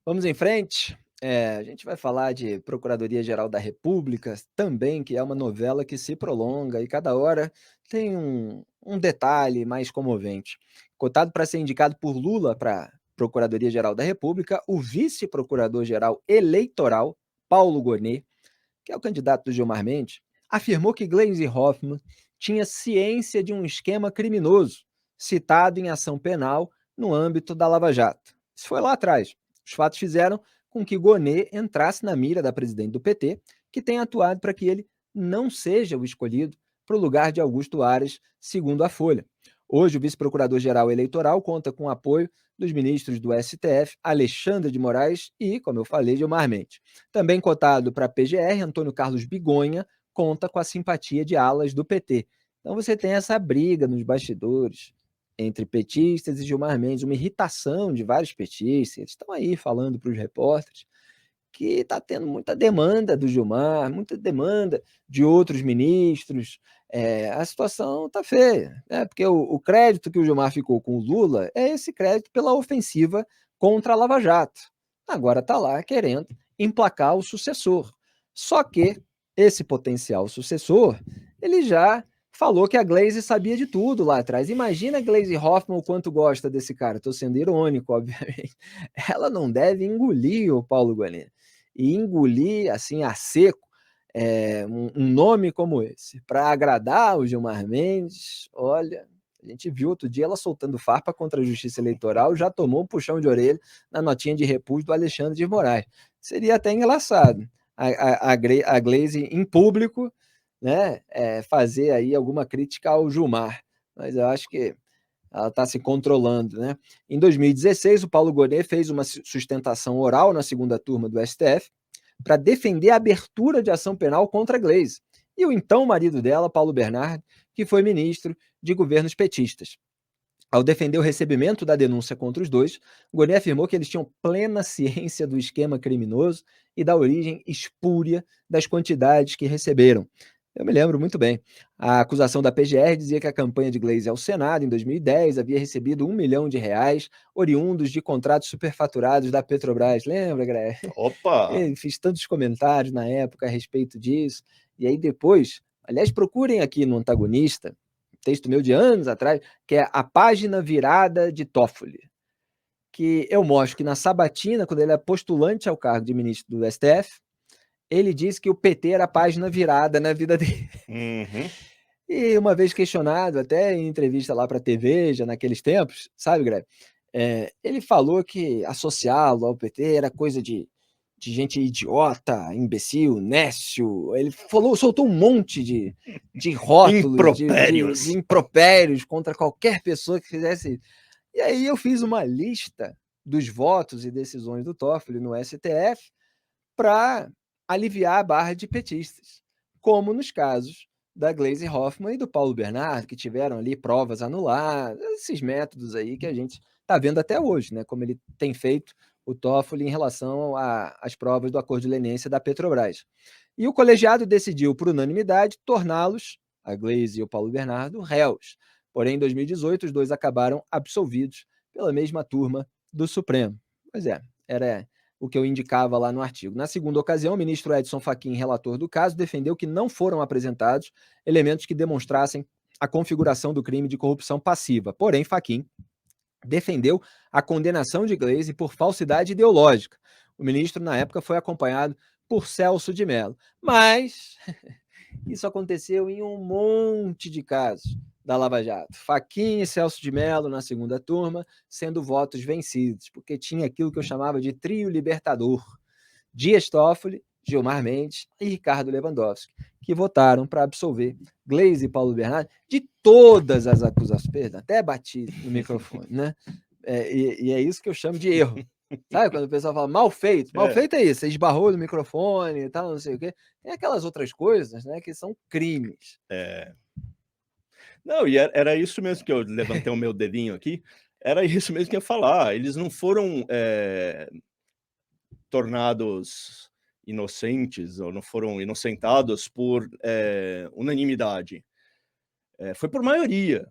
Vamos em frente. A gente vai falar de Procuradoria-Geral da República também, que é uma novela que se prolonga e cada hora tem um detalhe mais comovente. Cotado para ser indicado por Lula para Procuradoria-Geral da República, o vice-procurador-geral eleitoral, Paulo Gonet, que é o candidato do Gilmar Mendes, afirmou que Gleisi Hoffmann tinha ciência de um esquema criminoso citado em ação penal no âmbito da Lava Jato. Isso foi lá atrás. Os fatos fizeram com que Gonet entrasse na mira da presidente do PT, que tem atuado para que ele não seja o escolhido para o lugar de Augusto Aras, segundo a Folha. Hoje, o vice-procurador-geral eleitoral conta com o apoio dos ministros do STF, Alexandre de Moraes e, como eu falei, Gilmar Mendes. Também cotado para a PGR, Antônio Carlos Bigonha conta com a simpatia de alas do PT. Então você tem essa briga nos bastidores entre petistas e Gilmar Mendes, uma irritação de vários petistas. Eles estão aí falando para os repórteres que está tendo muita demanda do Gilmar, muita demanda de outros ministros. A situação está feia, né? Porque o crédito que o Gilmar ficou com o Lula é esse crédito pela ofensiva contra a Lava Jato. Agora está lá querendo emplacar o sucessor. Só que esse potencial sucessor, ele já falou que a Glaze sabia de tudo lá atrás. Imagina a Glaze Hoffmann o quanto gosta desse cara. Estou sendo irônico, obviamente. Ela não deve engolir o Paulo Guané e engolir assim a seco um nome como esse para agradar o Gilmar Mendes. Olha, a gente viu outro dia ela soltando farpa contra a Justiça Eleitoral, já tomou um puxão de orelha na notinha de repúdio do Alexandre de Moraes. Seria até engraçado a Glaze em público, né, fazer aí alguma crítica ao Gilmar, mas eu acho que ela está se controlando, né? Em 2016, o Paulo Gonet fez uma sustentação oral na segunda turma do STF para defender a abertura de ação penal contra a Gleisi e o então marido dela, Paulo Bernardo, que foi ministro de governos petistas. Ao defender o recebimento da denúncia contra os dois, Gonet afirmou que eles tinham plena ciência do esquema criminoso e da origem espúria das quantidades que receberam. Eu me lembro muito bem. A acusação da PGR dizia que a campanha de Gleisi ao Senado, em 2010, havia recebido R$ 1 milhão oriundos de contratos superfaturados da Petrobras. Lembra, Greg? Opa! Fiz tantos comentários na época a respeito disso. E aí depois, aliás, procurem aqui no Antagonista, texto meu de anos atrás, que é a página virada de Toffoli, que eu mostro que na sabatina, quando ele é postulante ao cargo de ministro do STF, ele disse que o PT era a página virada na vida dele. Uhum. E uma vez questionado, até em entrevista lá para a TV, já naqueles tempos, sabe, Greg? Ele falou que associá-lo ao PT era coisa de gente idiota, imbecil, nécio. Ele falou, soltou um monte de rótulos, de Impropérios. impropérios contra qualquer pessoa que fizesse isso. E aí eu fiz uma lista dos votos e decisões do Toffoli no STF para aliviar a barra de petistas, como nos casos da Gleisi Hoffmann e do Paulo Bernardo, que tiveram ali provas anuladas, esses métodos aí que a gente está vendo até hoje, né? Como ele tem feito o Toffoli em relação às provas do acordo de leniência da Petrobras. E o colegiado decidiu, por unanimidade, torná-los, a Gleisi e o Paulo Bernardo, réus. Porém, em 2018, os dois acabaram absolvidos pela mesma turma do Supremo. Pois é, era o que eu indicava lá no artigo. Na segunda ocasião, o ministro Edson Fachin, relator do caso, defendeu que não foram apresentados elementos que demonstrassem a configuração do crime de corrupção passiva. Porém, Fachin defendeu a condenação de Gleisi por falsidade ideológica. O ministro, na época, foi acompanhado por Celso de Mello. Mas isso aconteceu em um monte de casos da Lava Jato. Fachin e Celso de Mello na segunda turma, sendo votos vencidos, porque tinha aquilo que eu chamava de trio libertador. Dias Toffoli, Gilmar Mendes e Ricardo Lewandowski, que votaram para absolver Gleisi e Paulo Bernardo de todas as acusações. Perdão, até bati no microfone, né? E é isso que eu chamo de erro. Sabe quando o pessoal fala mal feito? Mal É, feito é isso, você esbarrou no microfone e tal, não sei o quê. Tem aquelas outras coisas, né, que são crimes. é. Não, e era isso mesmo que eu levantei o meu dedinho aqui, era isso mesmo que eu ia falar, eles não foram, tornados inocentes ou não foram inocentados por, unanimidade, foi por maioria.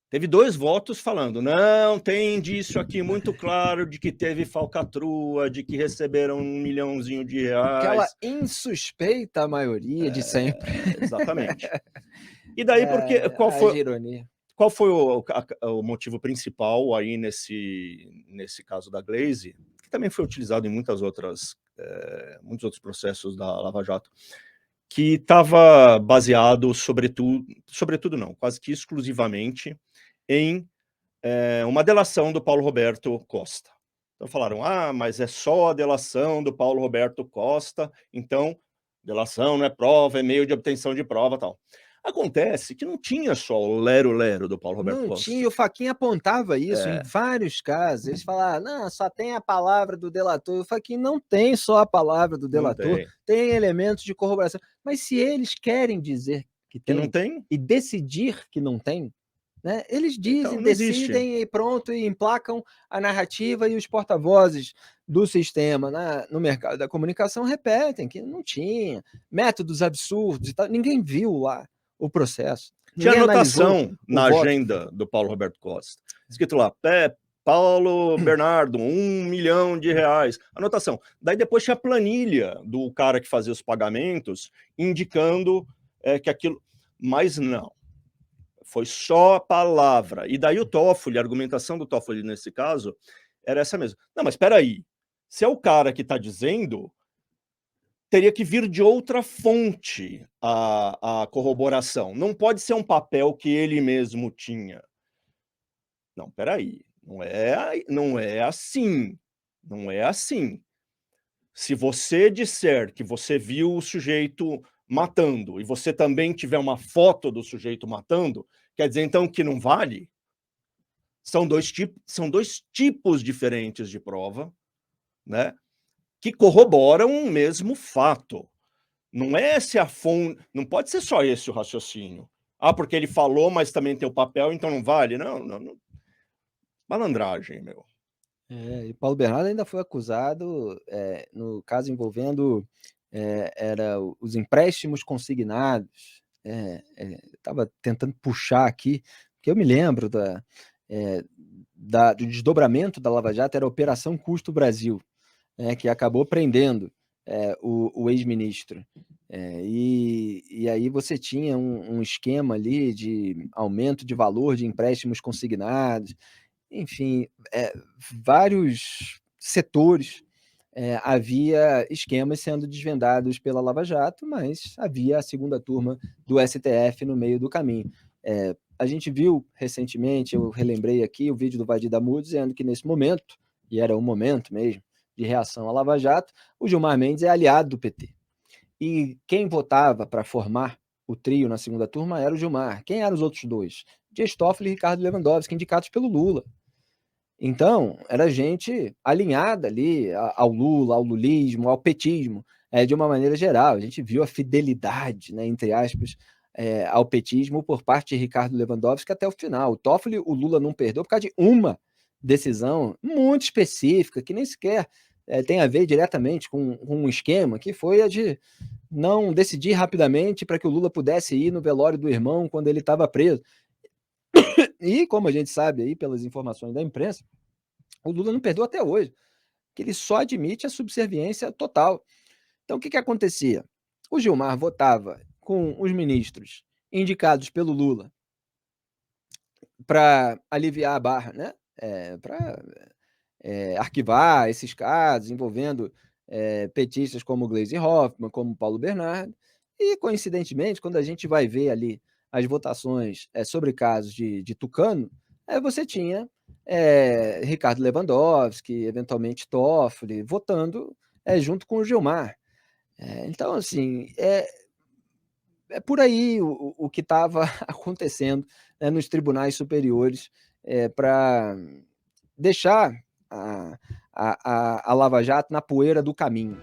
Teve 2 votos falando: "Não, tem indício aqui muito claro de que teve falcatrua, de que receberam R$ 1 milhãozinho". Aquela insuspeita maioria de sempre. Exatamente. E daí porque qual foi Haja ironia. qual foi o motivo principal aí nesse caso da Glaze, que também foi utilizado em muitos outros processos da Lava Jato, que estava baseado sobretudo não, quase que exclusivamente em, uma delação do Paulo Roberto Costa. Então falaram: "Ah, mas é só a delação do Paulo Roberto Costa, então delação não é prova, é meio de obtenção de prova, tal". Acontece que não tinha só o lero-lero do Paulo Roberto Não tinha, Costa. e o Fachin apontava isso em É, vários casos. Eles falavam: "Não, só tem a palavra do delator". O Fachin não tem só a palavra do não delator, tem. tem elementos de corroboração. Mas se eles querem dizer que Que não tem tem, e decidir que não tem, né, eles então dizem, não existe. decidem e pronto, e emplacam a narrativa, e os porta-vozes do sistema no mercado da comunicação repetem que não tinha, métodos absurdos e tal. Ninguém viu lá o processo, Tinha ninguém analisou anotação o na voto que foi. agenda do Paulo Roberto Costa, escrito lá: Paulo Bernardo, R$ 1 milhão. Anotação. Daí depois tinha a planilha do cara que fazia os pagamentos, indicando, que aquilo, mas não, foi só a palavra. E daí o Toffoli, a argumentação do Toffoli nesse caso, era essa mesmo: "Não, mas espera aí, se é o cara que está dizendo, teria que vir de outra fonte a corroboração. Não pode ser um papel que ele mesmo tinha". Não, espera aí, não é assim, não é assim. Se você disser que você viu o sujeito matando e você também tiver uma foto do sujeito matando, quer dizer então que não vale? São dois tipos diferentes de prova, né, que corroboram o mesmo fato. Não é se a fonte, não pode ser só esse o raciocínio. "Ah, porque ele falou, mas também tem o papel, então não vale". Não, não, não, malandragem, meu. E Paulo Bernardo ainda foi acusado, no caso envolvendo, era os empréstimos consignados. Estava tentando puxar aqui, porque eu me lembro eh, do desdobramento da Lava Jato, era a Operação Custo Brasil, que acabou prendendo, o ex-ministro. E aí você tinha um esquema ali de aumento de valor de empréstimos consignados, enfim, vários setores, havia esquemas sendo desvendados pela Lava Jato, mas havia a segunda turma do STF no meio do caminho. A gente viu recentemente, eu relembrei aqui o vídeo do Vadir Damu dizendo que nesse momento, e era um momento mesmo de reação à Lava Jato, o Gilmar Mendes é aliado do PT. E quem votava para formar o trio na segunda turma era o Gilmar. Quem eram os outros dois? Dias Toffoli e Ricardo Lewandowski, indicados pelo Lula. Então, era gente alinhada ali ao Lula, ao lulismo, ao petismo, de uma maneira geral. A gente viu a fidelidade, né, entre aspas, ao petismo por parte de Ricardo Lewandowski até o final. O Toffoli, o Lula não perdeu por causa de uma decisão muito específica, que nem sequer tem a ver diretamente com um esquema, que foi a de não decidir rapidamente para que o Lula pudesse ir no velório do irmão quando ele estava preso. E, como a gente sabe aí pelas informações da imprensa, o Lula não perdoa até hoje, que ele só admite a subserviência total. Então, o que acontecia? O Gilmar votava com os ministros indicados pelo Lula para aliviar a barra, né? Para arquivar esses casos envolvendo petistas como Gleisi Hoffmann, como Paulo Bernardo. E, coincidentemente, quando a gente vai ver ali as votações sobre casos de Tucano, você tinha Ricardo Lewandowski, eventualmente Toffoli, votando junto com o Gilmar. Então, assim, por aí o que estava acontecendo, né, nos tribunais superiores, para deixar a Lava Jato na poeira do caminho.